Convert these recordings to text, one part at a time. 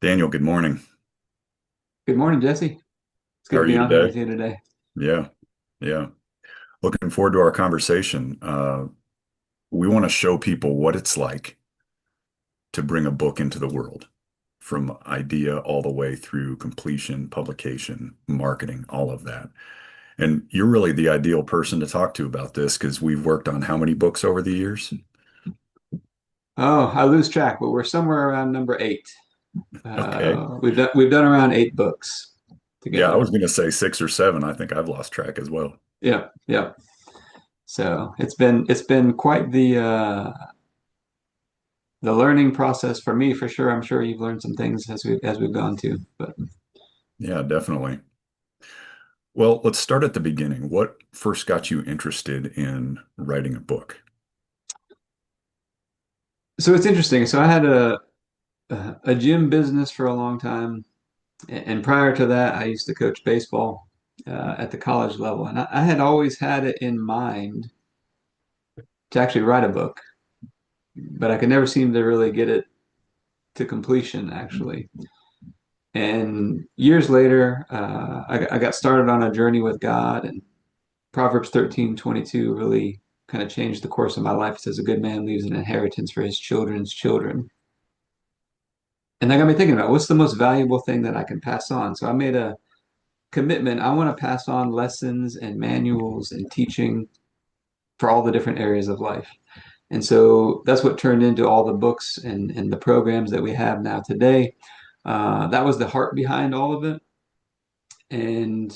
Daniel, good morning. Good morning, Jesse. It's How good to are be you on here today? with you today. Yeah, yeah. Looking forward to our conversation. We want to show people what it's like to bring a book into the world, from idea all the way through completion, publication, marketing, all of that. And you're really the ideal person to talk to about this because we've worked on how many books over the years? Oh, I lose track, but we're somewhere around number eight. Okay. We've done around eight books Yeah, I together. was going to say six or seven. I think I've lost track as well. Yeah, yeah. So it's been quite the learning process for me for sure. I'm sure you've learned some things as we've gone to. But Yeah, definitely. Well, let's start at the beginning. What first got you interested in writing a book? so it's interesting. So I had a gym business for a long time, and prior to that, I used to coach baseball at the college level, and I had always had it in mind to actually write a book, but I could never seem to really get it to completion, actually. And years later, I got started on a journey with God, and Proverbs 13:22 really kind of changed the course of my life. It says, "A good man leaves an inheritance for his children's children." And that got me thinking about what's the most valuable thing that I can pass on. So I made a commitment. I want to pass on lessons and manuals and teaching for all the different areas of life. And so that's what turned into all the books and the programs that we have now today. That was the heart behind all of it, and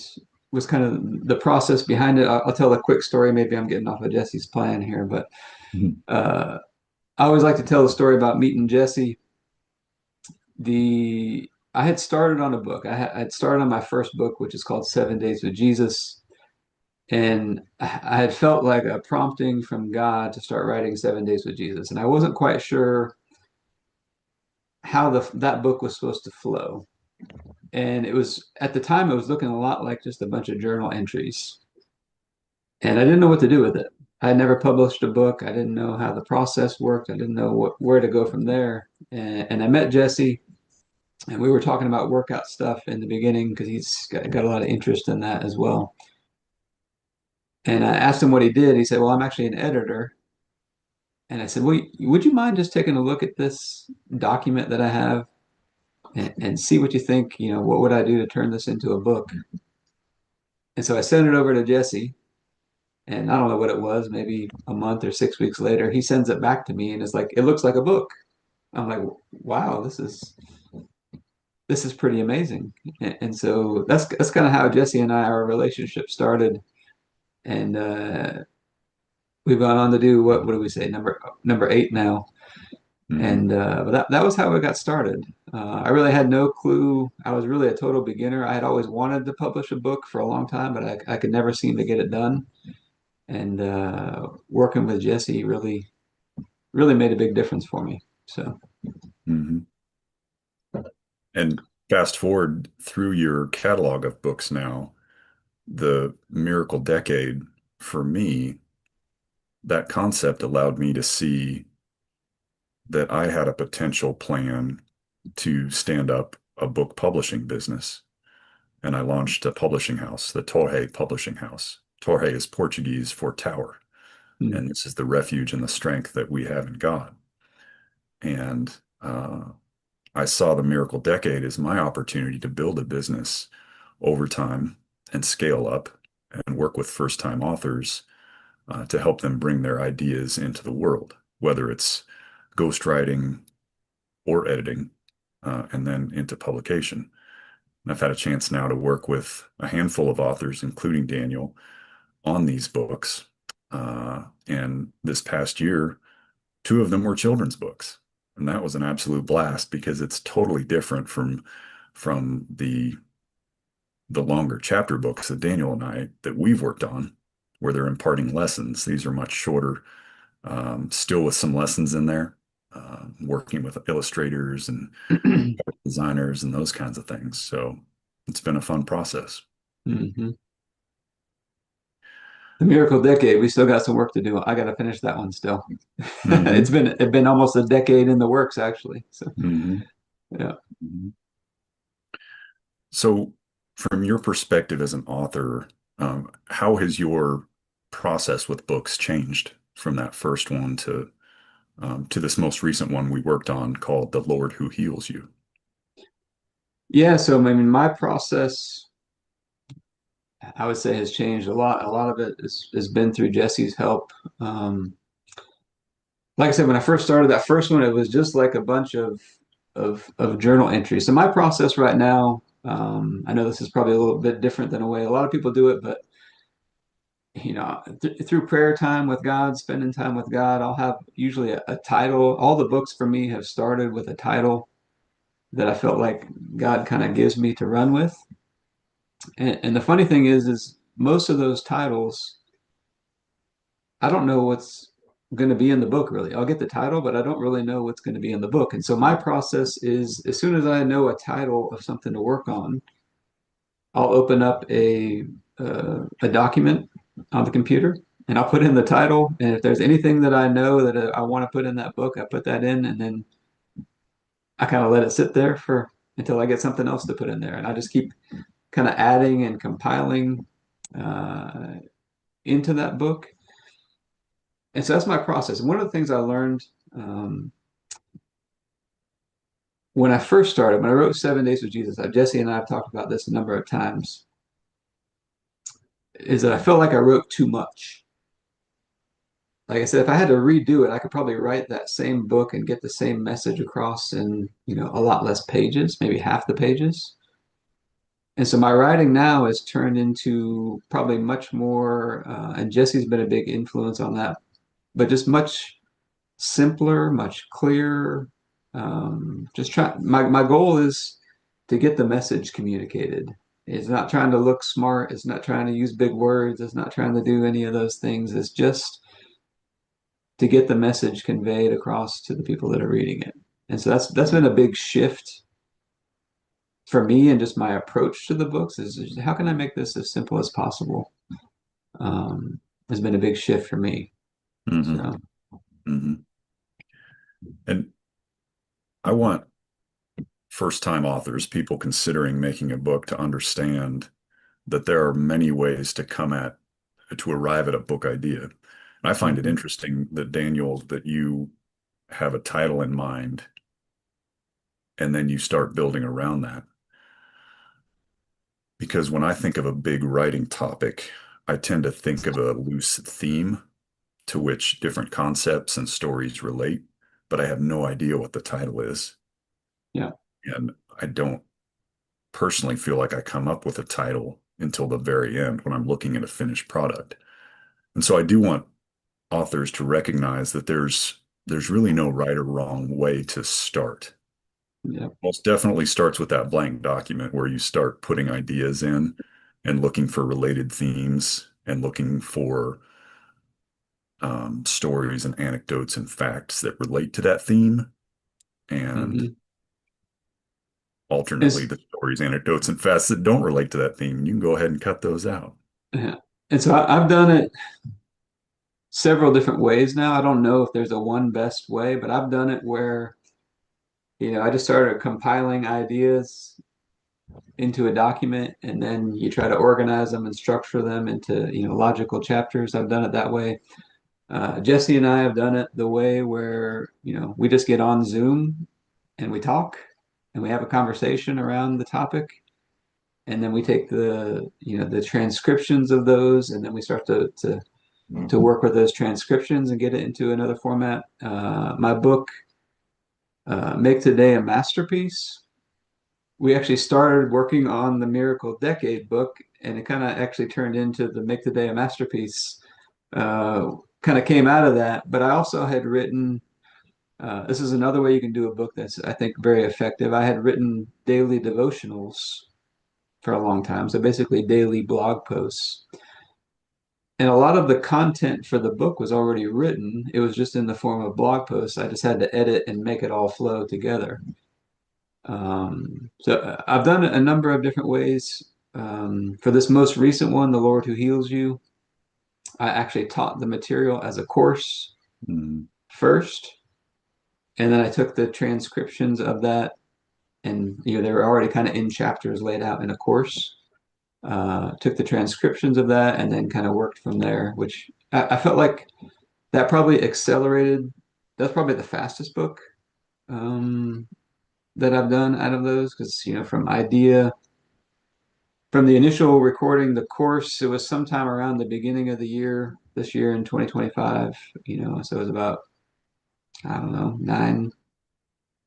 was kind of the process behind it. I'll tell a quick story. Maybe I'm getting off of Jesse's plan here, but Mhm. uh, I always like to tell the story about meeting Jesse. I had started on a book. I'd started on my first book, which is called 7 Days with Jesus. And I had felt like a prompting from God to start writing 7 Days with Jesus. And I wasn't quite sure how that book was supposed to flow. And it was at the time it was looking a lot like just a bunch of journal entries. And I didn't know what to do with it. I had never published a book. I didn't know how the process worked. I didn't know where to go from there. And I met Jesse, and we were talking about workout stuff in the beginning because he's got a lot of interest in that as well. And I asked him what he did. He said, "Well, I'm actually an editor." And I said, "Well, would you mind just taking a look at this document that I have and see what you think? What would I do to turn this into a book?" And so I sent it over to Jesse, and I don't know what it was, maybe a month or 6 weeks later, he sends it back to me and it's like, "It looks like a book." I'm like, "Wow, this is pretty amazing." And so that's kind of how Jesse and I, our relationship started. And we've gone on to do what do we say, number eight now. Mhm. And but that was how it got started. I really had no clue. I was really a total beginner. I had always wanted to publish a book for a long time, but I could never seem to get it done. And working with Jesse really made a big difference for me. So Mhm. And fast forward through your catalog of books now, the Miracle Decade, for me, that concept allowed me to see that I had a potential plan to stand up a book publishing business. And I launched a publishing house, the Torre Publishing House. Torre is Portuguese for tower. mm, And this is the refuge and the strength that we have in God. And I saw the Miracle Decade as my opportunity to build a business over time and scale up and work with first-time authors to help them bring their ideas into the world, whether it's ghostwriting or editing, and then into publication. And I've had a chance now to work with a handful of authors, including Daniel, on these books. And this past year, two of them were children's books. And that was an absolute blast because it's totally different from the longer chapter books that Daniel and I that we've worked on, where they're imparting lessons. These are much shorter, still with some lessons in there, working with illustrators and designers and those kinds of things. So it's been a fun process. mhm. The Miracle Decade, we still got some work to do. I got to finish that one still. Hmm. It's been almost a decade in the works, actually. So Hmm. Yeah. Mhm. So, from your perspective as an author, how has your process with books changed from that first one to this most recent one we worked on called "The Lord Who Heals You"? Yeah, so I mean, my process, I would say, has changed a lot. A lot of it has been through Jesse's help. Um, like I said, when I first started that first one, it was just like a bunch of journal entries. So my process right now, I know this is probably a little bit different than the way a lot of people do it, but through prayer time with God, spending time with God, I'll have usually a title. All the books for me have started with a title that I felt like God kind of gives me to run with. And the funny thing is most of those titles, I don't know what's going to be in the book really. I'll get the title, but I don't really know what's going to be in the book. And so my process is as soon as I know a title of something to work on, I'll open up a document on the computer and I'll put in the title. And if there's anything that I know that I want to put in that book, I put that in, and then I kind of let it sit there for until I get something else to put in there. And I just keep kind of adding and compiling uh, into that book. And so that's my process. And one of the things I learned um, when I first started, when I wrote 7 Days with Jesus, Jesse and I have talked about this a number of times, is that I felt like I wrote too much. Like I said, if I had to redo it, I could probably write that same book and get the same message across in, a lot less pages, maybe half the pages. And so my writing now has turned into probably much more, and Jesse's been a big influence on that, but just much simpler, much clearer. Just try. My goal is to get the message communicated. It's not trying to look smart. It's not trying to use big words. It's not trying to do any of those things. It's just to get the message conveyed across to the people that are reading it. And so that's been a big shift for me and just my approach to the books is how can I make this as simple as possible? Has been a big shift for me. Hmm. So Hmm. And I want first-time authors, people considering making a book, to understand that there are many ways to arrive at a book idea. And I find it mhm, interesting that Daniel, that you have a title in mind and then you start building around that. Because when I think of a big writing topic, I tend to think of a loose theme to which different concepts and stories relate, but I have no idea what the title is. yeah, And I don't personally feel like I come up with a title until the very end when I'm looking at a finished product. And so I do want authors to recognize that there's really no right or wrong way to start. yeah. Most definitely starts with that blank document where you start putting ideas in and looking for related themes and looking for stories and anecdotes and facts that relate to that theme. And hmm alternately, It's, the stories, anecdotes, and facts that don't relate to that theme, you can go ahead and cut those out. yeah. And so I've done it several different ways now. I don't know if there's a one best way, but I've done it where, I just started compiling ideas into a document and then you try to organize them and structure them into, logical chapters. I've done it that way. Jesse and I have done it the way where, we just get on Zoom and we talk and we have a conversation around the topic. And then we take the transcriptions of those and then we start to work with those transcriptions and get it into another format. My book, Make Today a Masterpiece, we actually started working on the Miracle Decade book, and it kind of actually turned into the Make Today a Masterpiece. Kind of came out of that, but I also had written. This is another way you can do a book that's I think very effective. I had written daily devotionals for a long time, so basically daily blog posts. And a lot of the content for the book was already written. It was just in the form of blog posts. I just had to edit and make it all flow together. So I've done it a number of different ways. For this most recent one, The Lord Who Heals You, I actually taught the material as a course Mm, first, and then I took the transcriptions of that and they were already kind of in chapters laid out in a course. Took the transcriptions of that and then kind of worked from there, which I felt like that probably accelerated. That's probably the fastest book um, that I've done out of those because, from the initial recording the course, it was sometime around the beginning of the year, this year in 2025, so it was about, I don't know,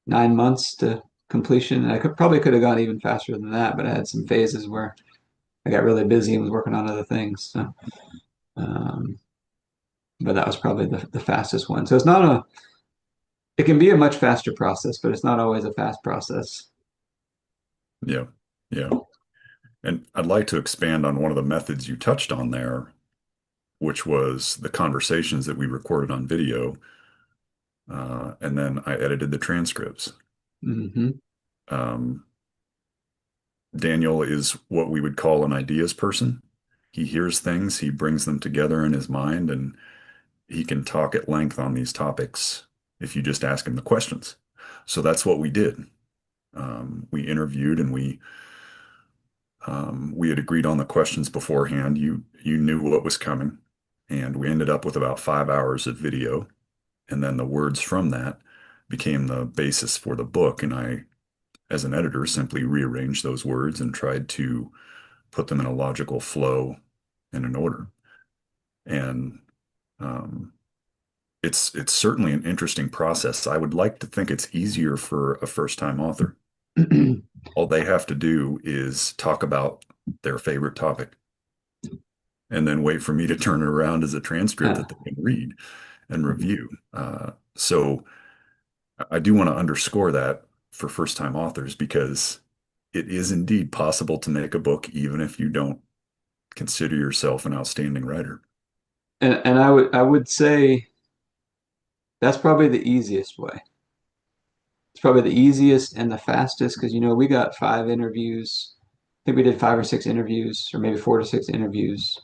9 months to completion. And I could have gone even faster than that, but I had some phases where I got really busy and was working on other things. So, um, but that was probably the fastest one. So it can be a much faster process, but it's not always a fast process. Yeah. Yeah. And I'd like to expand on one of the methods you touched on there, which was the conversations that we recorded on video. And then I edited the transcripts. Hmm. Um, Daniel is what we would call an ideas person. He hears things, he brings them together in his mind, and he can talk at length on these topics if you just ask him the questions. So that's what we did. We interviewed and we had agreed on the questions beforehand. You knew what was coming, and we ended up with about 5 hours of video, and then the words from that became the basis for the book. And I, as an editor, simply rearranged those words and tried to put them in a logical flow and an order. And um, it's certainly an interesting process. I would like to think it's easier for a first-time author. All they have to do is talk about their favorite topic and then wait for me to turn it around as a transcript Yeah. that they can read and review. So I do want to underscore that for first-time authors because it is indeed possible to make a book even if you don't consider yourself an outstanding writer. And I would say that's probably the easiest way. It's probably the easiest and the fastest because we got 5 interviews. I think we did 5 or 6 interviews, or maybe 4 to 6 interviews.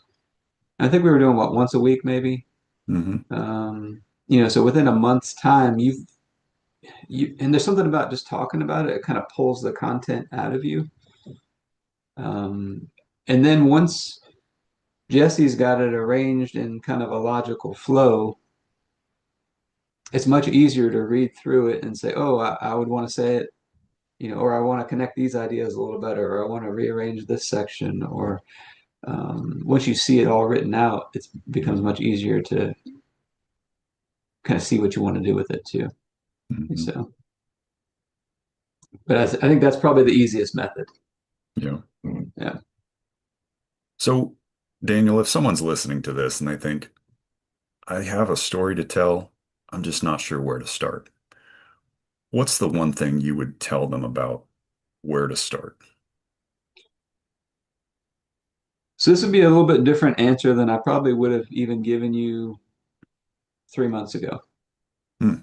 I think we were doing what, once a week, maybe. Hmm. So within a month's time, and there's something about just talking about it. It kind of pulls the content out of you. Um, and then once Jesse's got it arranged in kind of a logical flow, it's much easier to read through it and say, oh, I would want to say it, or I want to connect these ideas a little better, or I want to rearrange this section, or once you see it all written out, it becomes much easier to kind of see what you want to do with it too. Hmm. So, but I think that's probably the easiest method. Yeah. Yeah. So, Daniel, if someone's listening to this and they think, I have a story to tell, I'm just not sure where to start. What's the one thing you would tell them about where to start? So this would be a little bit different answer than I probably would have even given you 3 months ago. Hmm.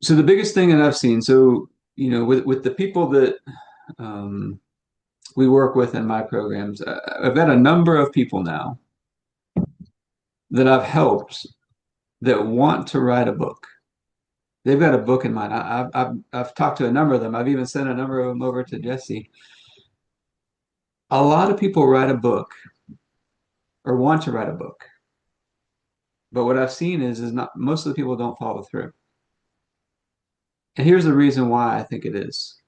So the biggest thing that I've seen, so with the people that um, we work with in my programs, I've got a number of people now that I've helped that want to write a book. They've got a book in mind. I've talked to a number of them. I've even sent a number of them over to Jesse. A lot of people write a book or want to write a book, but what I've seen is not most of the people don't follow through. And here's the reason why I think it is.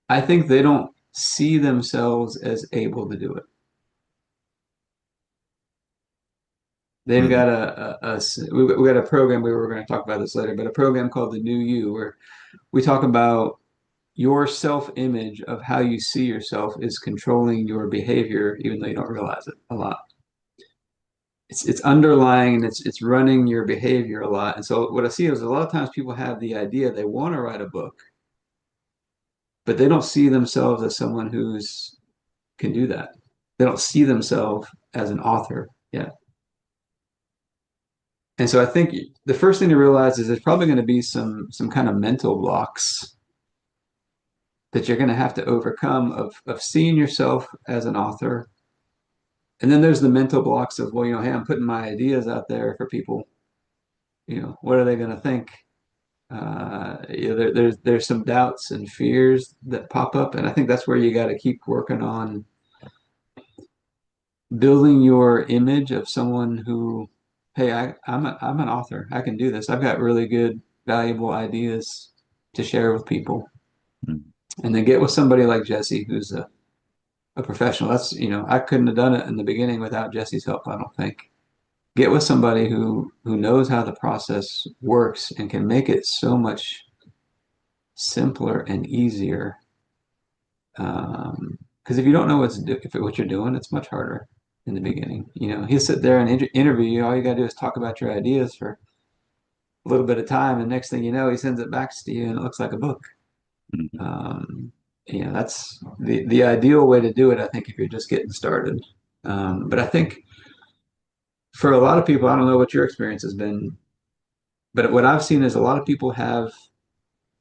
I think they don't see themselves as able to do it. They've Hmm. got we got a program, we were going to talk about this later, but a program called the New You, where we talk about your self-image of how you see yourself is controlling your behavior, even though you don't realize it a lot. It's underlying and it's running your behavior a lot. And so what I see is a lot of times people have the idea they want to write a book, but they don't see themselves as someone who's can do that. They don't see themselves as an author yet. And so I think the first thing to realize is there's probably going to be some kind of mental blocks that you're going to have to overcome of seeing yourself as an author. And then there's the mental blocks of, well, hey, I'm putting my ideas out there for people. What are they going to think? There's some doubts and fears that pop up, and I think that's where you got to keep working on building your image of someone who, hey, I'm an author. I can do this. I've got really good, valuable ideas to share with people. Mm. And then get with somebody like Jesse, who's a professional. That's, I couldn't have done it in the beginning without Jesse's help, I don't think. Get with somebody who knows how the process works and can make it so much simpler and easier. Because if you don't know what you're doing, it's much harder in the beginning. He'll sit there and interview you. All you got to do is talk about your ideas for a little bit of time, and next thing you know, he sends it back to you, and it looks like a book. Mm. Um, that's the ideal way to do it, I think, if you're just getting started. But I think for a lot of people, I don't know what your experience has been, but what I've seen is a lot of people have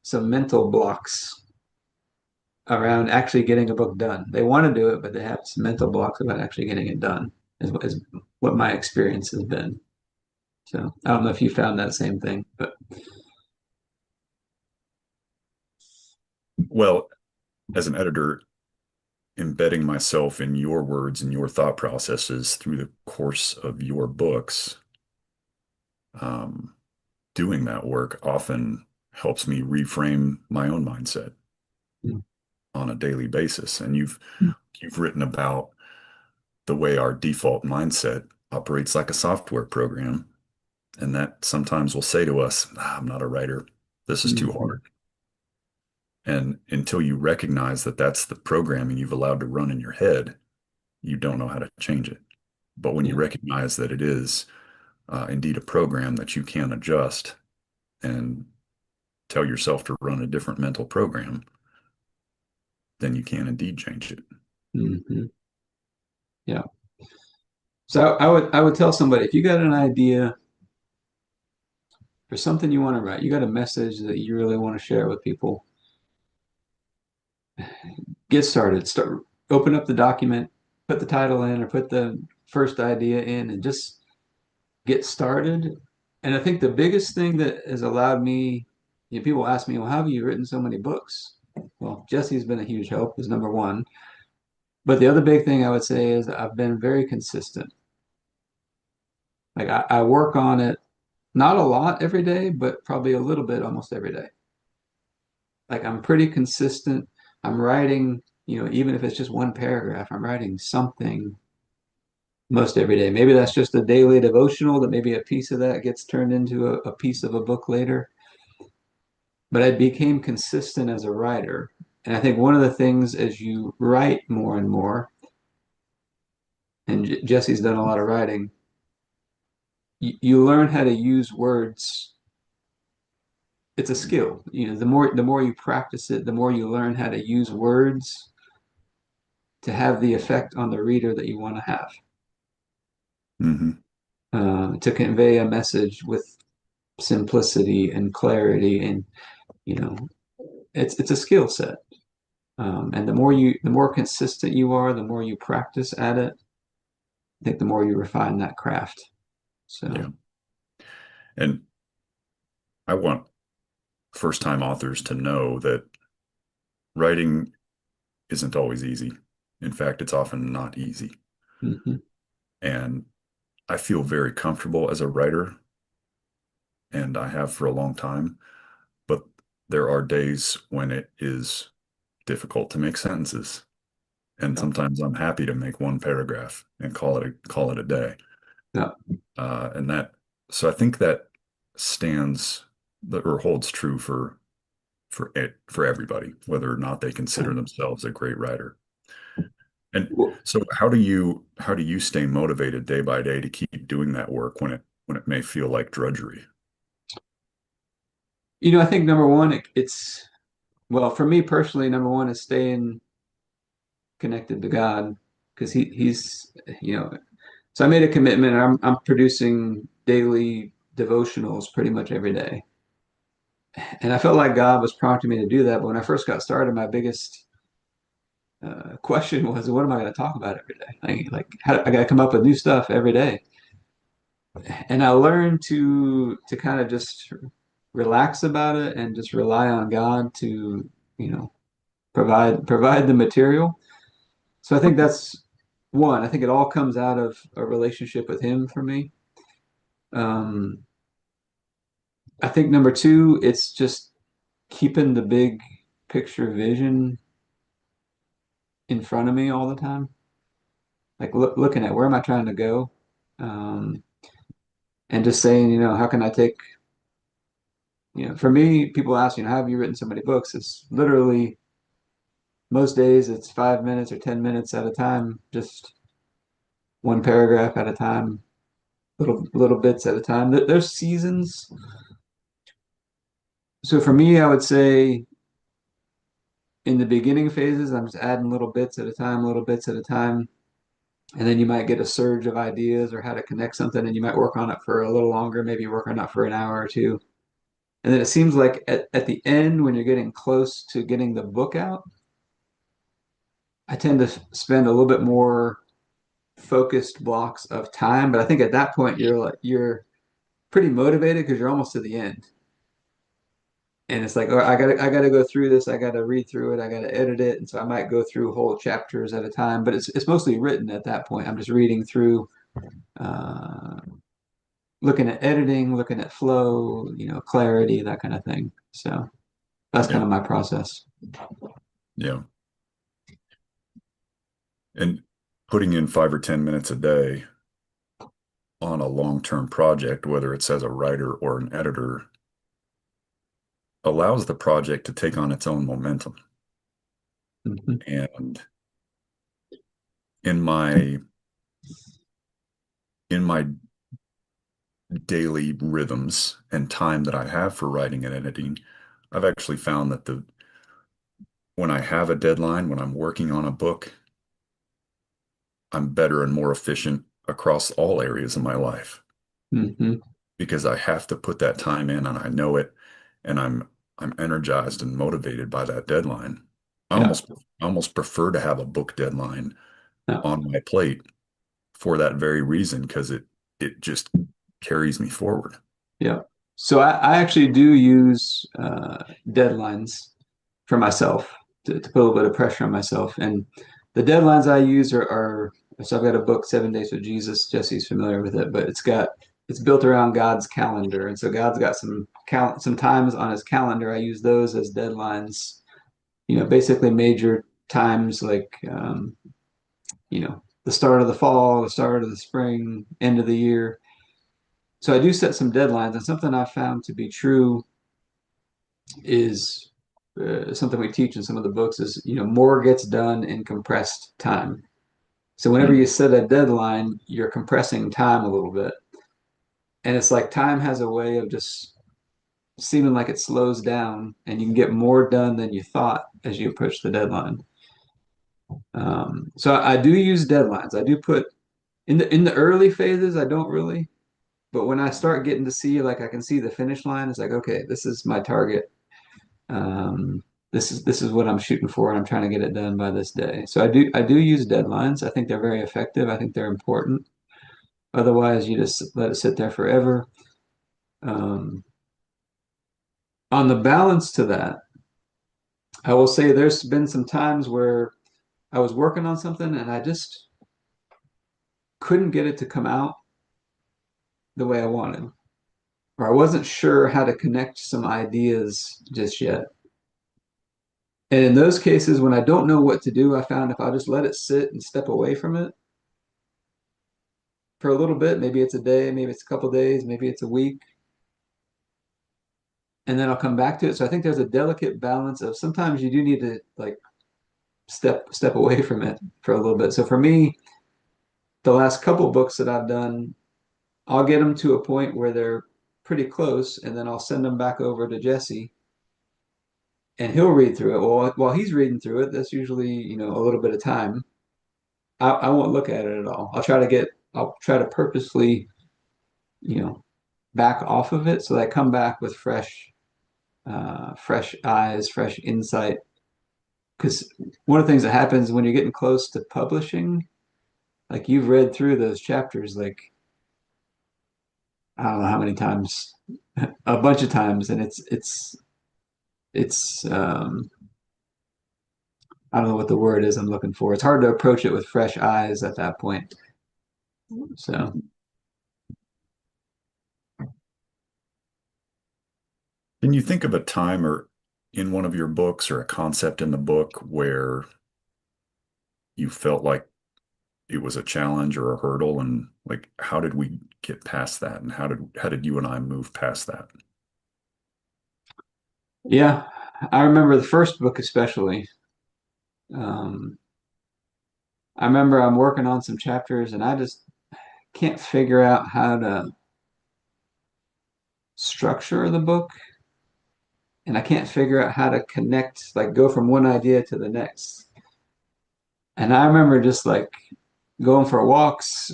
some mental blocks around actually getting a book done. They want to do it, but they have some mental blocks about actually getting it done, is what my experience has been. So I don't know if you found that same thing, but Well, as an editor, embedding myself in your words and your thought processes through the course of your books, um, doing that work often helps me reframe my own mindset mm, on a daily basis. And you've written about the way our default mindset operates like a software program, and that sometimes will say to us, "Ah, I'm not a writer. This is too mhm, hard." And until you recognize that that's the programming you've allowed to run in your head, you don't know how to change it. But when you yeah, recognize that it is indeed a program that you can adjust and tell yourself to run a different mental program, then you can indeed change it. mhm, yeah. So I would tell somebody if you got an idea for something you want to write, you got a message that you really want to share with people, get started. Open up the document, put the title in, or put the first idea in, and just get started. And I think the biggest thing that has allowed me, people ask me, well, how have you written so many books? Well, Jesse's been a huge help, is number one. But the other big thing I would say is I've been very consistent. Like I work on it, not a lot every day, but probably a little bit almost every day. Like I'm pretty consistent. I'm writing, even if it's just one paragraph, I'm writing something most every day. Maybe that's just a daily devotional that maybe a piece of that gets turned into a piece of a book later. But I became consistent as a writer. And I think one of the things as you write more and more, and Jesse's done a lot of writing, you learn how to use words. It's a skill. The more you practice it, the more you learn how to use words to have the effect on the reader that you want to have, Hmm. to convey a message with simplicity and clarity, and you know, it's a skill set. And the more consistent you are, the more you practice at it, I think the more you refine that craft. Yeah. So, And I want first-time authors to know that writing isn't always easy. In fact, it's often not easy. mhm, And I feel very comfortable as a writer, and I have for a long time, but there are days when it is difficult to make sentences. And yeah, sometimes I'm happy to make one paragraph and call it a day. yeah, And that, so I think that stands that or holds true for everybody, whether or not they yeah. consider themselves a great writer. And Well, so how do you stay motivated day by day to keep doing that work when it may feel like drudgery? I think number one, it's well for me personally. Number one is staying connected to God because he's you know. So I made a commitment. I'm producing daily devotionals pretty much every day, and I felt like God was prompting me to do that. But when I first got started, my biggest question was, what am I going to talk about every day? I got to come up with new stuff every day, and I learned to kind of just relax about it and just rely on God to, you know, provide the material. So I think that's one. I think it all comes out of a relationship with Him for me. Um, I think number two, it's just keeping the big picture vision in front of me all the time. Like looking at where am I trying to go, um, and just saying, how can I take, for me, people ask, how have you written so many books? It's literally most days it's 5 minutes or 10 minutes at a time, just one paragraph at a time, little bits at a time. There's seasons. So for me, I would say in the beginning phases, I'm just adding little bits at a time, little bits at a time. And then you might get a surge of ideas or how to connect something, and you might work on it for a little longer, maybe work on it for an hour or two. And then it seems like at the end, when you're getting close to getting the book out, I tend to spend a little bit more focused blocks of time. But I think at that point, you're pretty motivated because you're almost to the end. And it's like, oh, I gotta go through this. I gotta read through it. I gotta edit it. And so I might go through whole chapters at a time, but it's mostly written at that point. I'm just reading through, uh, looking at editing, looking at flow, clarity, that kind of thing. So that's kind Yeah. of my process. Yeah. And putting in 5 or 10 minutes a day on a long-term project, whether it's as a writer or an editor, allows the project to take on its own momentum. Mhm. And in my in my daily rhythms and time that I have for writing and editing, I've actually found that the when I have a deadline, when I'm working on a book, I'm better and more efficient across all areas of my life Mhm. because I have to put that time in and I know it and I'm energized and motivated by that deadline. I Yeah. almost I almost prefer to have a book deadline Yeah. on my plate for that very reason because it just carries me forward. Yeah. So I actually do use deadlines for myself to put a little bit of pressure on myself. And the deadlines I use are so I've got a book, 7 Days with Jesus. Jesse's familiar with it, but it's built around God's calendar. And so God's got some times on his calendar. I use those as deadlines, basically major times like the start of the fall, the start of the spring, end of the year. So I do set some deadlines, and something I've found to be true is something we teach in some of the books is more gets done in compressed time. So whenever Hmm. you set a deadline, you're compressing time a little bit, and it's like time has a way of just seeming like it slows down, and you can get more done than you thought as you approach the deadline. So I do use deadlines. I do put in the early phases. I don't really, but when I start getting to see like I can see the finish line, it's like okay, this is my target. Um, this is what I'm shooting for, and I'm trying to get it done by this day. So I do use deadlines. I think they're very effective. I think they're important. Otherwise, you just let it sit there forever. Um, on the balance to that, I will say there's been some times where I was working on something and I just couldn't get it to come out the way I wanted, or I wasn't sure how to connect some ideas just yet. And in those cases, when I don't know what to do, I found if I just let it sit and step away from it for a little bit, maybe it's a day, maybe it's a couple days, maybe it's a week, and then I'll come back to it. So I think there's a delicate balance of sometimes you do need to like step away from it for a little bit. So for me, the last couple books that I've done, I'll get them to a point where they're pretty close, and then I'll send them back over to Jesse, and he'll read through it. Well, while he's reading through it, that's usually a little bit of time. I won't look at it at all. I'll try to purposely you know back off of it so that I come back with fresh eyes, fresh insight. Because one of the things that happens when you're getting close to publishing, like you've read through those chapters, like I don't know how many times a bunch of times, and it's I don't know what the word is I'm looking for. It's hard to approach it with fresh eyes at that point. So Mhm. Can you think of a time or in one of your books or a concept in the book where you felt like it was a challenge or a hurdle, and like how did we get past that, and how did you and I move past that? yeah, I remember the first book especially. Um, I remember I'm working on some chapters, and I just can't figure out how to structure the book, and I can't figure out how to connect, like go from one idea to the next. And I remember just like going for walks.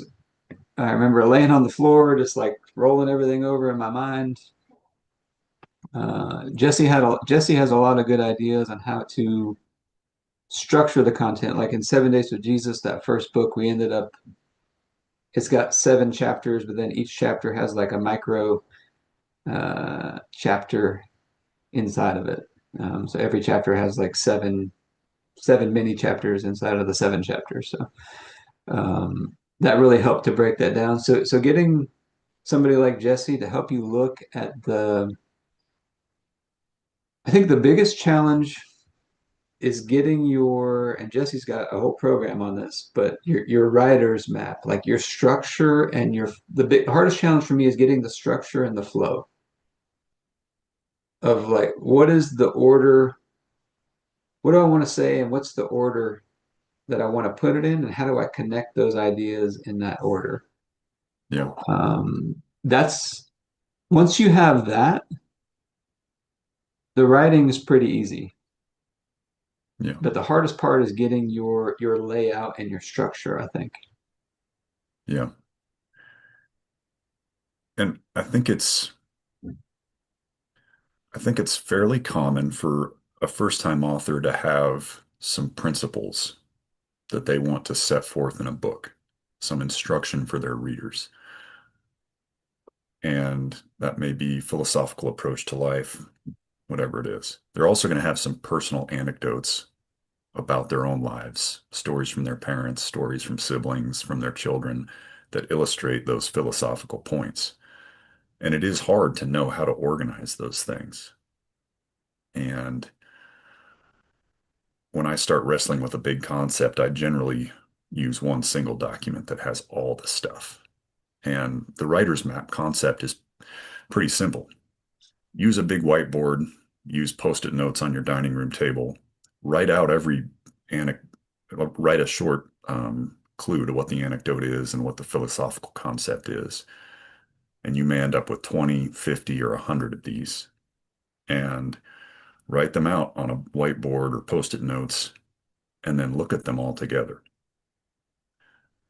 I remember laying on the floor, just like rolling everything over in my mind. Jesse has a lot of good ideas on how to structure the content. Like in 7 Days with Jesus, that first book, we ended up it's got 7 chapters, but then each chapter has like a micro chapter inside of it. So every chapter has like seven mini chapters inside of the 7 chapters. So that really helped to break that down. So getting somebody like Jesse to help you look at I think the biggest challenge is getting and Jesse's got a whole program on this, but your writer's map, like your structure and the hardest challenge for me is getting the structure and the flow of like what is the order, what do I want to say, and what's the order that I want to put it in, and how do I connect those ideas in that order? Yeah, That's once you have that, the writing is pretty easy. yeah, But the hardest part is getting your layout and your structure, I think. yeah. And I think it's fairly common for a first-time author to have some principles that they want to set forth in a book, some instruction for their readers. And that may be philosophical approach to life, whatever it is. They're also going to have some personal anecdotes about their own lives, stories from their parents, stories from siblings, from their children that illustrate those philosophical points. And it is hard to know how to organize those things. And when I start wrestling with a big concept, I generally use one single document that has all the stuff. And the writer's map concept is pretty simple. Use a big whiteboard, use post-it notes on your dining room table, write out every anecdote, write a short clue to what the anecdote is and what the philosophical concept is. And you may end up with 20, 50, or 100 of these. And write them out on a whiteboard or post-it notes, and then look at them all together.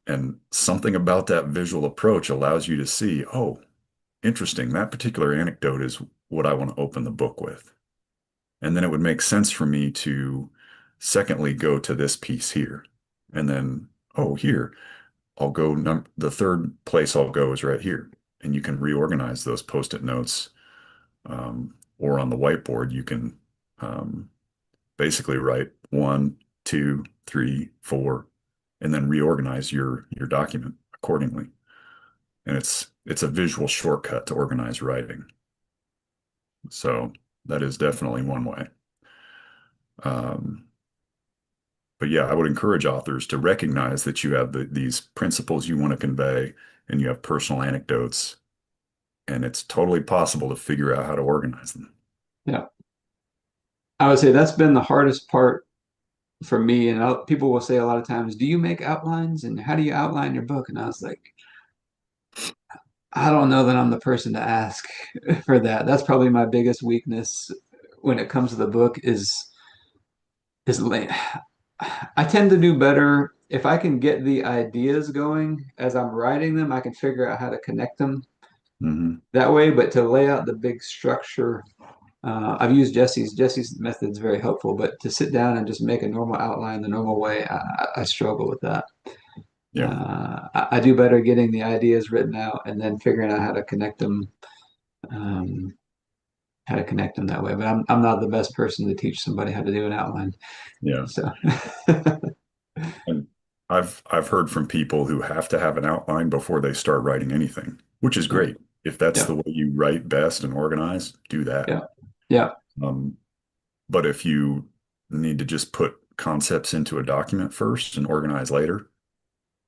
And something about that visual approach allows you to see, oh, interesting, that particular anecdote is what I want to open the book with. And then it would make sense for me to, secondly, go to this piece here. And then, oh, here, I'll go, the third place I'll go is right here. And you can reorganize those post-it notes, or on the whiteboard, you can basically write 1, 2, 3, 4, and then reorganize your document accordingly. And it's a visual shortcut to organize writing. So that is definitely one way. Um, but yeah, I would encourage authors to recognize that you have these principles you want to convey, and you have personal anecdotes, and it's totally possible to figure out how to organize them. Yeah. I would say that's been the hardest part for me. And people will say a lot of times, do you make outlines and how do you outline your book? And I was like, I don't know that I'm the person to ask for that. That's probably my biggest weakness when it comes to the book is late. I tend to do better if I can get the ideas going as I'm writing them. I can figure out how to connect them Hmm. that way. But to lay out the big structure, I've used Jesse's method is very helpful. But to sit down and just make a normal outline the normal way, I struggle with that. Yeah. I do better getting the ideas written out and then figuring out how to connect them um, how to connect them that way. But I'm not the best person to teach somebody how to do an outline. Yeah. So And I've heard from people who have to have an outline before they start writing anything, which is yeah, great. If that's yeah, the way you write best and organize, do that. yeah, yeah. Um, but if you need to just put concepts into a document first and organize later,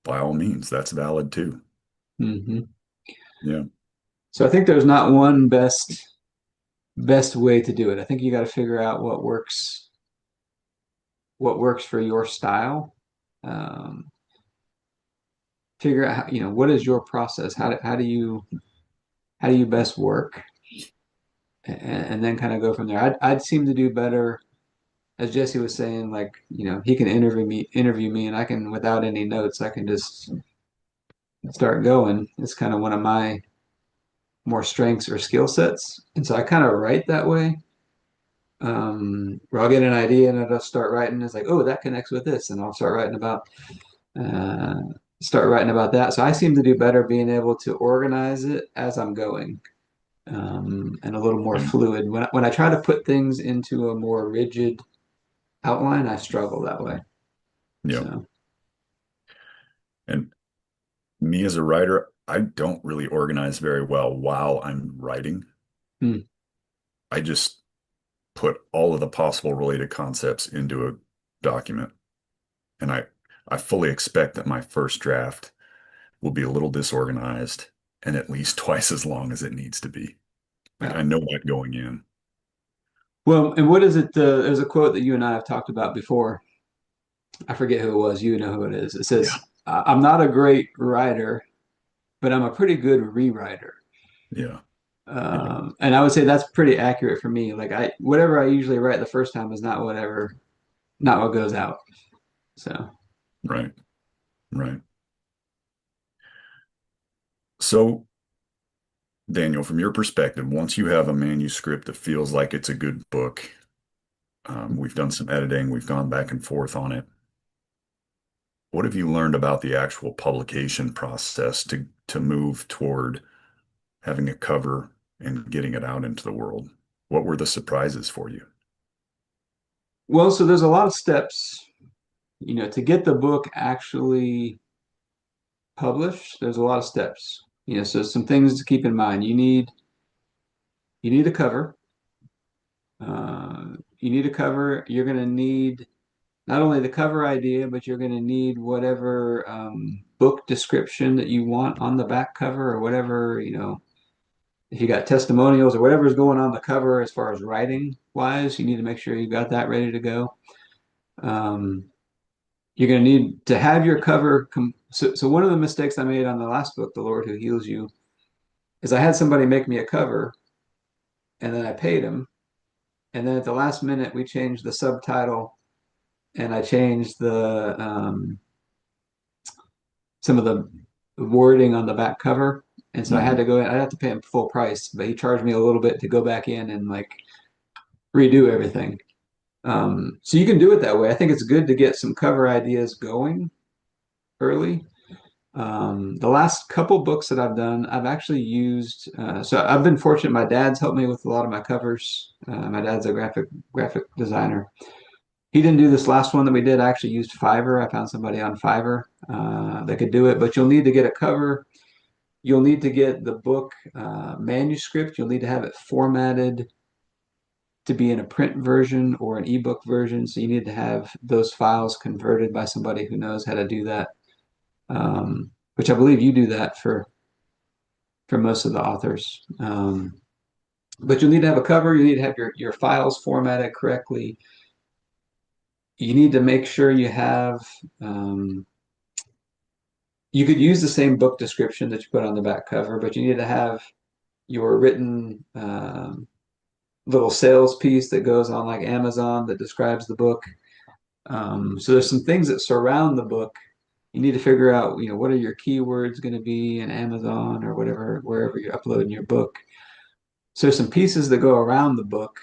by all means, that's valid too. Hmm. Yeah. So I think there's not one best way to do it. I think you got to figure out what works for your style. Um, Figure out how, what is your process? How do you best work? And then kind of go from there. I'd seem to do better, as Jesse was saying, like, he can interview me, and I can, without any notes, I can just start going. It's kind of one of my more strengths or skill sets. And so I kind of write that way. Where I'll get an idea and I'll just start writing. It's like, oh, that connects with this, and I'll uh, start writing about that. So I seem to do better being able to organize it as I'm going, and a little more Yeah. fluid. When I try to put things into a more rigid outline, I struggle that way. Yeah. So, And me as a writer, I don't really organize very well while I'm writing. hmm, I just put all of the possible related concepts into a document. And I fully expect that my first draft will be a little disorganized and at least twice as long as it needs to be. Like yeah. I know that going in. Well, and what is it? There's a quote that you and I have talked about before. I forget who it was. You know who it is. It Yeah. says, "I'm not a great writer, but I'm a pretty good rewriter." Yeah. Yeah. And I would say that's pretty accurate for me. Like whatever I usually write the first time is not what goes out. So, Right. Right. So, Daniel, from your perspective, once you have a manuscript that feels like it's a good book, we've done some editing, we've gone back and forth on it. What have you learned about the actual publication process to move toward having a cover and getting it out into the world? What were the surprises for you? well, so there's a lot of steps, to get the book actually published. There's a lot of steps, so some things to keep in mind. You need a cover. You need a cover. You're going to need not only the cover idea, but you're going to need whatever book description that you want on the back cover or whatever, if you got testimonials or whatever's going on the cover as far as writing wise, you need to make sure you got that ready to go. Um, you're going to need to have your cover. So one of the mistakes I made on the last book, The Lord Who Heals You, is I had somebody make me a cover and then I paid him. And then at the last minute, we changed the subtitle and I changed some of the wording on the back cover. And so I had Hmm. to go in, I had to pay him full price, but he charged me a little bit to go back in and like redo everything. So you can do it that way. I think it's good to get some cover ideas going early. The last couple books that I've done, I've actually used. So I've been fortunate. My dad's helped me with a lot of my covers. My dad's a graphic designer. He didn't do this last one that we did. I actually used Fiverr. I found somebody on Fiverr that could do it. But you'll need to get a cover. You'll need to get the book manuscript. You'll need to have it formatted to be in a print version or an ebook version. So you need to have those files converted by somebody who knows how to do that. Which I believe you do that for most of the authors. But you'll need to have a cover. You need to have your files formatted correctly. You need to make sure you have. You could use the same book description that you put on the back cover, but you need to have your written little sales piece that goes on like Amazon that describes the book. So there's some things that surround the book. You need to figure out, what are your keywords going to be in Amazon or whatever, wherever you're uploading your book. So there's some pieces that go around the book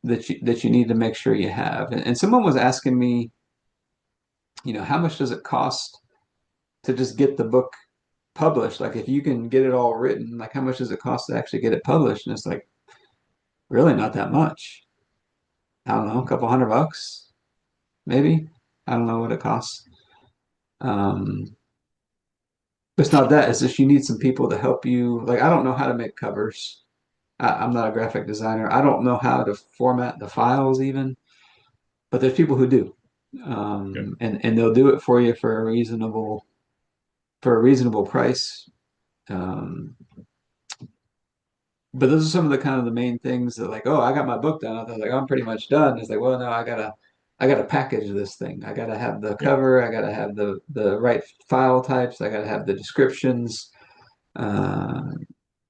that you need to make sure you have. And someone was asking me, how much does it cost to just get the book? published, like if you can get it all written, like how much does it cost to actually get it published? And it's like really not that much. I don't know, a couple $100, maybe. I don't know what it costs. Um, but it's not that. It's just you need some people to help you. Like I don't know how to make covers. I'm not a graphic designer. I don't know how to format the files even, but there's people who do, Yeah. and they'll do it for you for a reasonable price. Um, but those are some of the kind of the main things that like, oh, I got my book done. I was like, oh, I'm pretty much done. It's like, well, no, I gotta package this thing. I gotta have the Yeah. cover. I gotta have the right file types. I gotta have the descriptions, uh,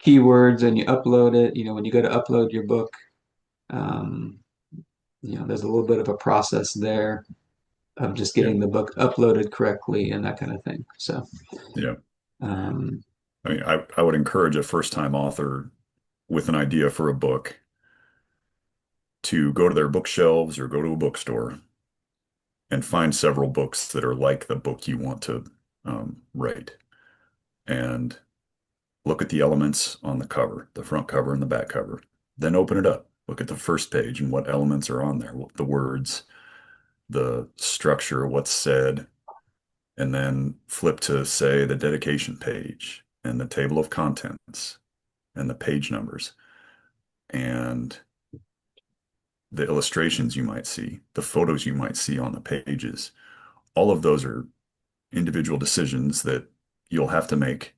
keywords, and you upload it. You know, when you go to upload your book, um, you know, there's a little bit of a process there of just Yeah. getting the book uploaded correctly and that kind of thing. So, Yeah. um, I mean, I would encourage a first-time author with an idea for a book to go to their bookshelves or go to a bookstore and find several books that are like the book you want to write, and look at the elements on the cover, the front cover and the back cover. Then open it up. Look at the first page and what elements are on there, the words, the structure, what's said, and then flip to, say, the dedication page and the table of contents and the page numbers and the illustrations you might see, the photos you might see on the pages. All of those are individual decisions that you'll have to make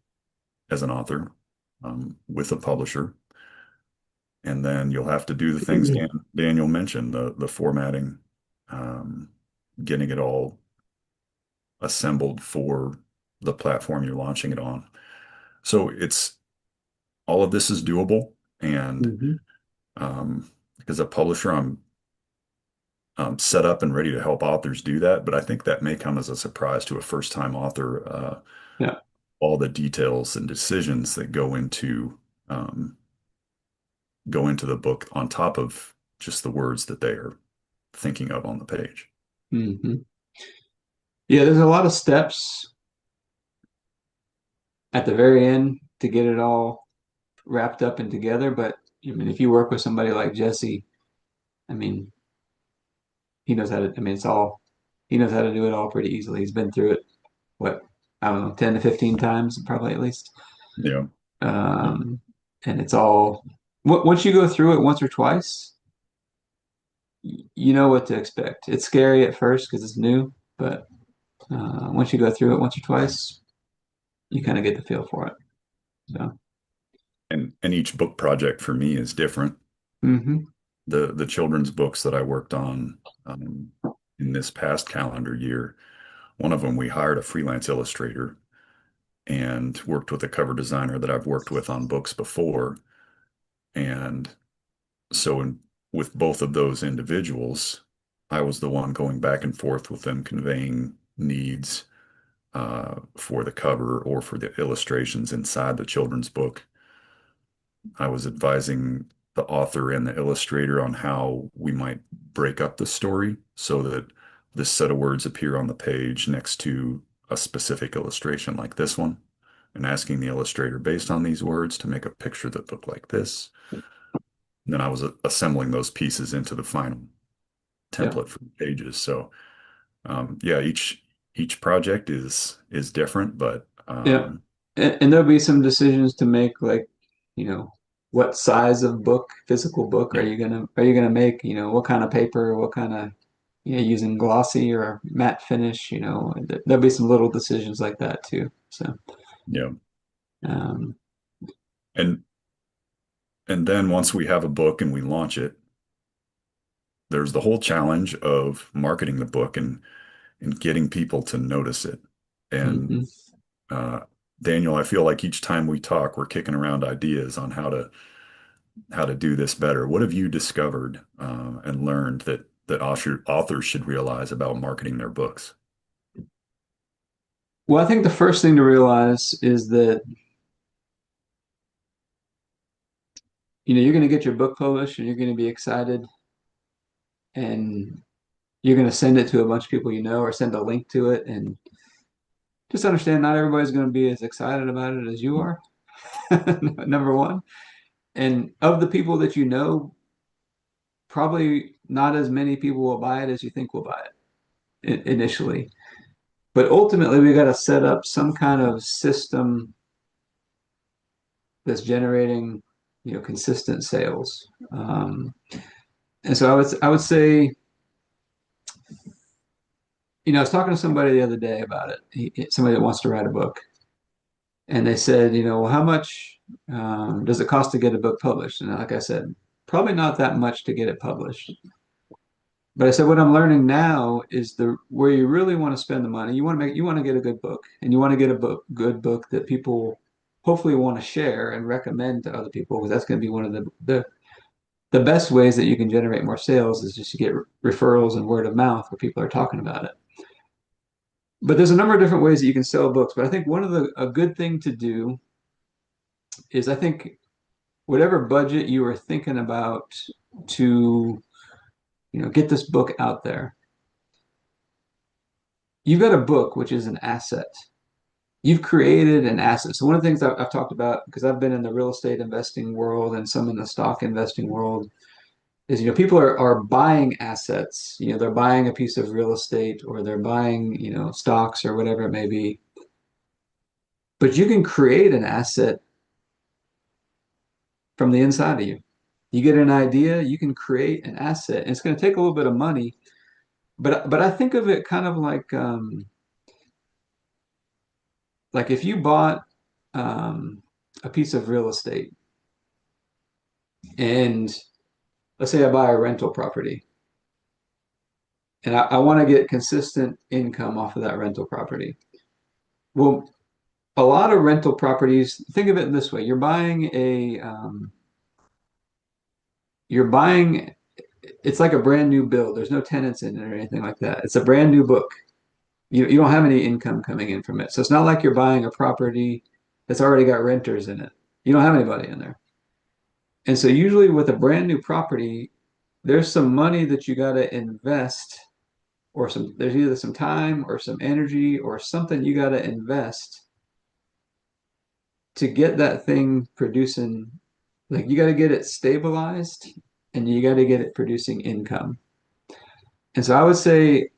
as an author with a publisher. And then you'll have to do the things Daniel mentioned, the formatting, um, getting it all assembled for the platform you're launching it on. So it's all of this is doable. And mhm. as a publisher, I'm set up and ready to help authors do that. But I think that may come as a surprise to a first-time author, Yeah. all the details and decisions that um, go into the book on top of just the words that they are thinking of on the page. Hmm. Yeah, there's a lot of steps at the very end to get it all wrapped up and together. But I mean, if you work with somebody like Jesse, I mean, he knows how to, I mean, he knows how to do it all pretty easily. He's been through it, what, I don't know, 10 to 15 times, probably at least. Yeah. Yeah. Um, and it's all, once you go through it once or twice, you know what to expect. It's scary at first because it's new, but once you go through it once or twice, you kind of get the feel for it. So, And each book project for me is different. hmm. The children's books that I worked on in this past calendar year, one of them we hired a freelance illustrator and worked with a cover designer that I've worked with on books before. And so with both of those individuals, I was the one going back and forth with them, conveying needs for the cover or for the illustrations inside the children's book. I was advising the author and the illustrator on how we might break up the story so that this set of words appear on the page next to a specific illustration like this one, and asking the illustrator based on these words to make a picture that looked like this. And then I was assembling those pieces into the final Yeah. template for the pages. So yeah, each project is different, but Yeah. And there'll be some decisions to make, like, you know, what size of book, physical book yeah, are you gonna make? You know, what kind of paper, what kind of, you know, using glossy or matte finish, you know, there'll be some little decisions like that too. So, yeah. um, And and then once we have a book and we launch it, there's the whole challenge of marketing the book and getting people to notice it. And mhm. uh, Daniel, I feel like each time we talk, we're kicking around ideas on how to do this better. What have you discovered and learned that authors should realize about marketing their books? Well, I think the first thing to realize is that, you know, you're gonna get your book published and you're gonna be excited and you're gonna send it to a bunch of people you know or send a link to it and just understand not everybody's going to be as excited about it as you are, number one. And of the people that you know, probably not as many people will buy it as you think will buy it initially. But ultimately, we got to set up some kind of system that's generating, consistent sales. And so I would say, I was talking to somebody the other day about it. Somebody that wants to write a book, and they said, well, how much does it cost to get a book published? And like I said, probably not that much to get it published. But I said, what I'm learning now is the where you really want to spend the money. You want to get a good book, and you want to get a good book that people hopefully want to share and recommend to other people, because that's going to be one of the best ways that you can generate more sales is just to get referrals and word of mouth where people are talking about it. But there's a number of different ways that you can sell books. But I think a good thing to do is, I think, whatever budget you are thinking about to, get this book out there, you've got a book, which is an asset. You've created an asset. So one of the things I've talked about, because I've been in the real estate investing world and some in the stock investing world, is, people are buying assets. They're buying a piece of real estate, or they're buying, stocks or whatever it may be. But you can create an asset from the inside of you. You get an idea, you can create an asset. And it's going to take a little bit of money, but I think of it kind of like if you bought a piece of real estate, and let's say I buy a rental property, and I want to get consistent income off of that rental property. Well, a lot of rental properties, think of it this way: you're buying, it's like a brand new build. There's no tenants in it or anything like that. It's a brand new book. You don't have any income coming in from it. So it's not like you're buying a property that's already got renters in it. You don't have anybody in there. And so usually with a brand new property, there's some money that you got to invest, or there's either some time or some energy or something you got to invest to get that thing producing. Like, you got to get it stabilized, and you got to get it producing income. And so I would say,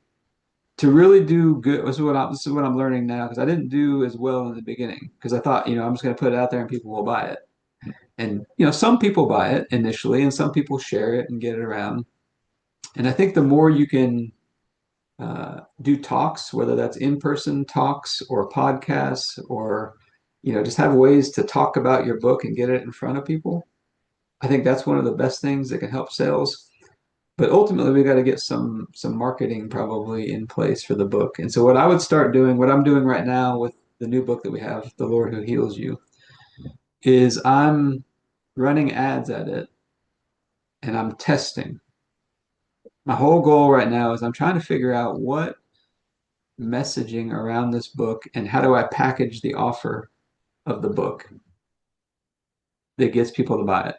to really do good, this is what I'm learning now, because I didn't do as well in the beginning, because I thought, I'm just going to put it out there and people will buy it. And, some people buy it initially, and some people share it and get it around. And I think the more you can do talks, whether that's in-person talks or podcasts, or, just have ways to talk about your book and get it in front of people, I think that's one of the best things that can help sales. But ultimately, we got to get some marketing probably in place for the book. And so what I would start doing, what I'm doing right now with the new book that we have, The Lord Who Heals You, is I'm running ads at it, and I'm testing. My whole goal right now is I'm trying to figure out what messaging around this book, and how do I package the offer of the book that gets people to buy it.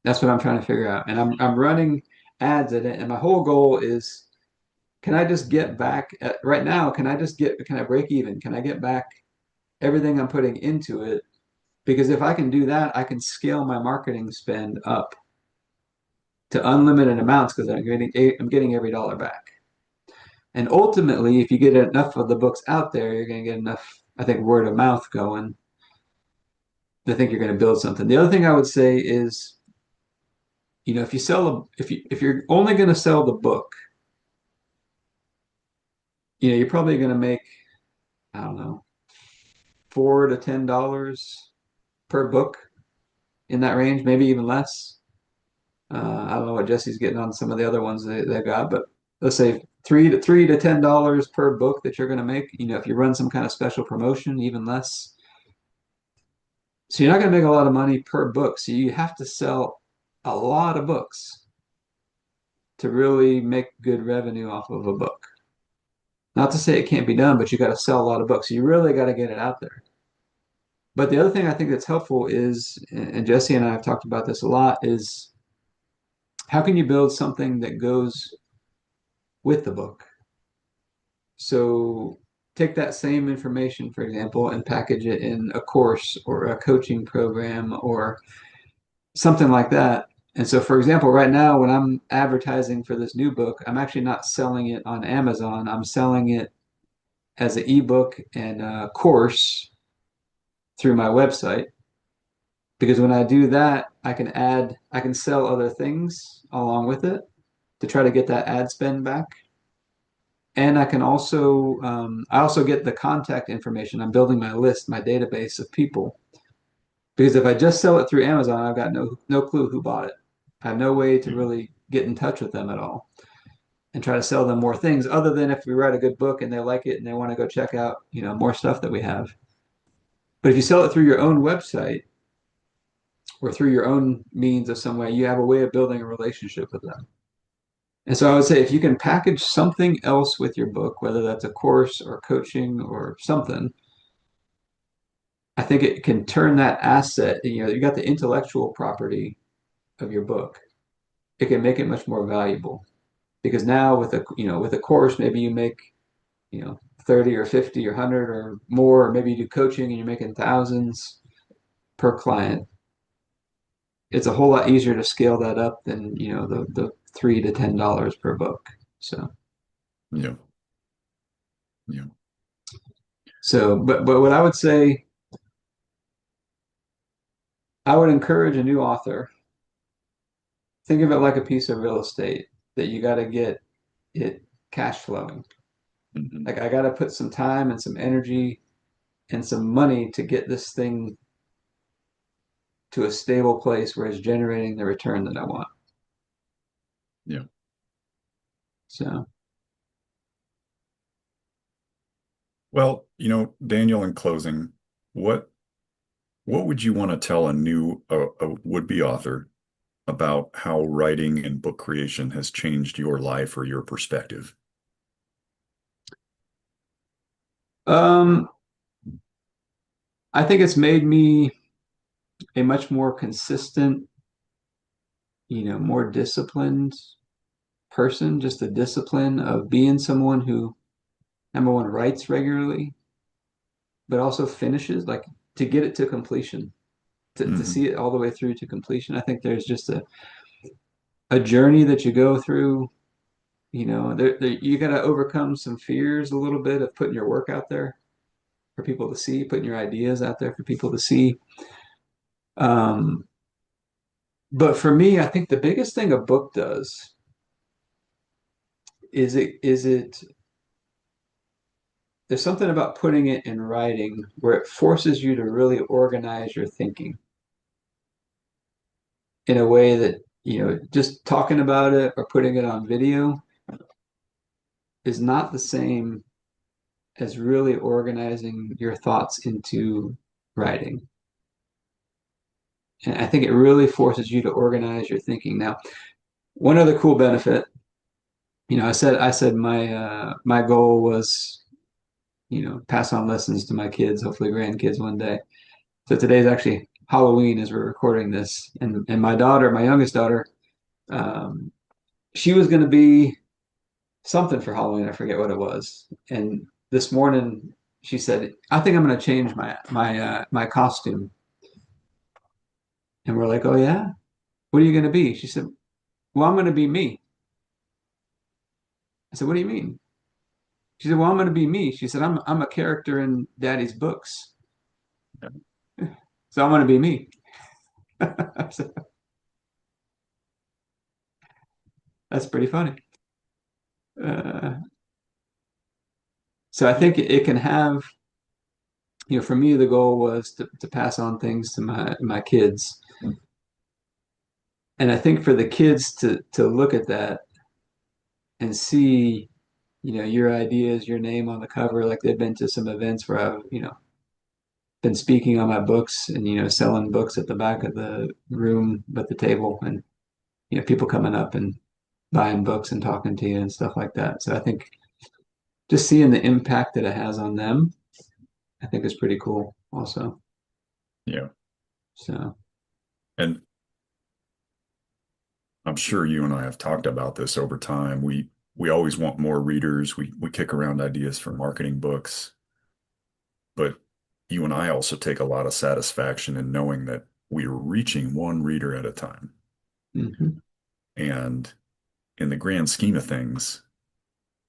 That's what I'm trying to figure out. And I'm running ads at it. And my whole goal is, can I just get back right now? Can I break even? Can I get back everything I'm putting into it? Because if I can do that, I can scale my marketing spend up to unlimited amounts, because I'm getting every dollar back. And ultimately, if you get enough of the books out there, you're going to get enough, I think, word of mouth going. I think you're going to build something. The other thing I would say is, if you're only going to sell the book, you're probably going to make, I don't know, $4 to $10 per book, in that range, maybe even less. I don't know what Jesse's getting on some of the other ones they got, but let's say $3 to $10 per book that you're going to make. If you run some kind of special promotion, even less. So you're not going to make a lot of money per book. So you have to sell a lot of books to really make good revenue off of a book. Not to say it can't be done, but you got to sell a lot of books. So you really got to get it out there. But the other thing I think that's helpful is, and Jesse and I have talked about this a lot, is how can you build something that goes with the book? So take that same information, for example, and package it in a course or a coaching program or something like that. And so, for example, right now, when I'm advertising for this new book, I'm actually not selling it on Amazon. I'm selling it as an ebook and a course through my website. Because when I do that, I can sell other things along with it to try to get that ad spend back. And I can also, I also get the contact information. I'm building my list, my database of people. Because if I just sell it through Amazon, I've got no clue who bought it. I have no way to Yeah. really get in touch with them at all and try to sell them more things other than if we write a good book and they like it and they want to go check out, more stuff that we have. But if you sell it through your own website or through your own means of some way, you have a way of building a relationship with them. And so I would say if you can package something else with your book, whether that's a course or coaching or something, I think it can turn that asset, you got the intellectual property of your book. It can make it much more valuable because now with a course, maybe you make, 30 or 50 or 100 or more, or maybe you do coaching and you're making thousands per client. It's a whole lot easier to scale that up than, the $3 to $10 per book. So, Yeah. Yeah. but what I would say, I would encourage a new author, think of it like a piece of real estate that you got to get it cash flowing. Hmm. Like I got to put some time and some energy and some money to get this thing to a stable place where it's generating the return that I want. Yeah. So, Well, Daniel, in closing, what what would you want to tell a would-be author about how writing and book creation has changed your life or your perspective? um, I think it's made me a much more consistent, more disciplined person, just the discipline of being someone who, number one, writes regularly, but also finishes, like to get it to completion, to Hmm. see it all the way through to completion. I think there's just a journey that you go through. You got to overcome some fears a little bit of putting your work out there for people to see, putting your ideas out there for people to see. Um, but for me, I think the biggest thing a book does is it there's something about putting it in writing where it forces you to really organize your thinking in a way that, just talking about it or putting it on video is not the same as really organizing your thoughts into writing. And I think it really forces you to organize your thinking. Now, one other cool benefit, I said my goal was, pass on lessons to my kids, hopefully grandkids one day. So today's actually Halloween as we're recording this, and my daughter, my youngest daughter, um, she was going to be something for Halloween. I forget what it was. And this morning she said, "I think I'm going to change my costume." And we're like, "Oh yeah, what are you going to be?" She said, "Well, I'm going to be me." I said, "What do you mean?" She said, "Well, I'm going to be me." She said, "I'm a character in Daddy's books, so I'm going to be me." So that's pretty funny. Uh, so I think it can have, for me, the goal was to pass on things to my kids. And I think for the kids to look at that and see, your ideas, your name on the cover, like they've been to some events where I've, been speaking on my books and, selling books at the back of the room at the table and, people coming up and buying books and talking to you and stuff like that. So I think just seeing the impact that it has on them, I think is pretty cool also. Yeah. So, And I'm sure you and I have talked about this over time. we always want more readers. We kick around ideas for marketing books, but you and I also take a lot of satisfaction in knowing that we are reaching one reader at a time. Hmm. And in the grand scheme of things,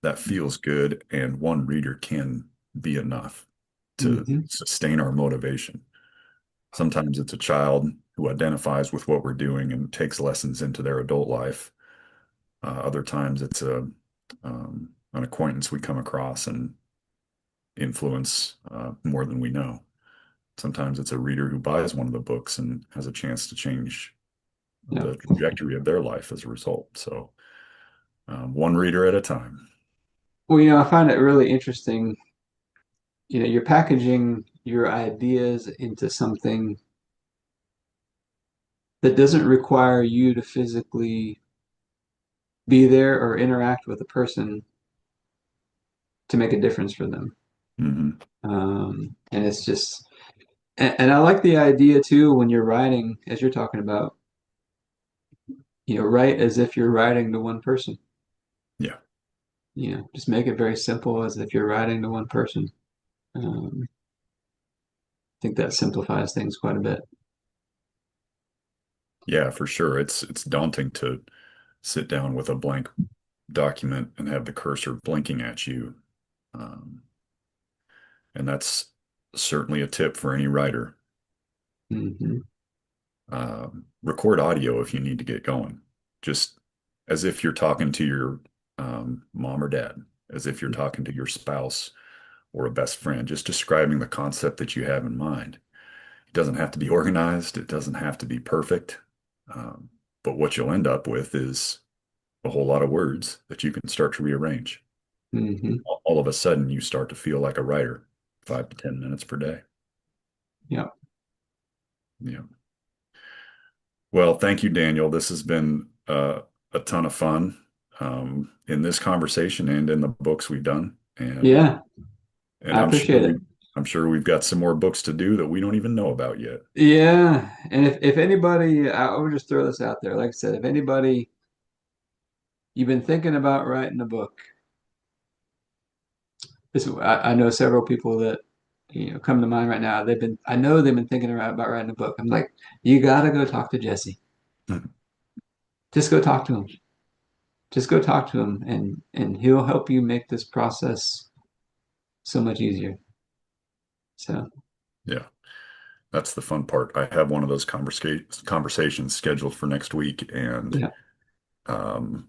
that feels good, and one reader can be enough to Hmm. sustain our motivation. Sometimes it's a child who identifies with what we're doing and takes lessons into their adult life. Other times it's an acquaintance we come across and influence more than we know. Sometimes it's a reader who buys one of the books and has a chance to change Yeah. the trajectory of their life as a result. So, one reader at a time. Well, I find it really interesting. You're packaging your ideas into something that doesn't require you to physically be there or interact with a person to make a difference for them. Hmm. And it's just, and I like the idea too when you're writing, as you're talking about, write as if you're writing to one person. Yeah. Just make it very simple as if you're writing to one person. I think that simplifies things quite a bit. Yeah, for sure. It's daunting to sit down with a blank document and have the cursor blinking at you. Um, and that's certainly a tip for any writer. Hmm. Record audio if you need to get going, just as if you're talking to your mom or dad, as if you're talking to your spouse or a best friend, just describing the concept that you have in mind. It doesn't have to be organized, it doesn't have to be perfect. Um, but what you'll end up with is a whole lot of words that you can start to rearrange. Hmm. All of a sudden, you start to feel like a writer 5 to 10 minutes per day. Yeah. Yeah. Well, thank you, Daniel. This has been a ton of fun in this conversation and in the books we've done. Yeah. And I appreciate it. I'm sure we've got some more books to do that we don't even know about yet. Yeah. And if anybody, I would just throw this out there. Like I said, if anybody, you've been thinking about writing a book, I know several people that, come to mind right now. I know they've been thinking about writing a book. I'm like, you got to go talk to Jesse. Just go talk to him. Just go talk to him and he'll help you make this process so much easier. So, Yeah, that's the fun part. I have one of those conversations scheduled for next week, and yeah. um,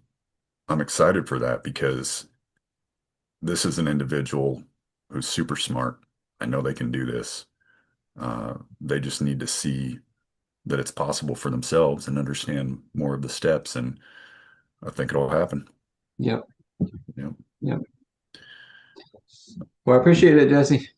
I'm excited for that because this is an individual who's super smart. I know they can do this. They just need to see that it's possible for themselves and understand more of the steps, and I think it'll happen. Yep. Yeah. Yep. Well, I appreciate it, Jesse.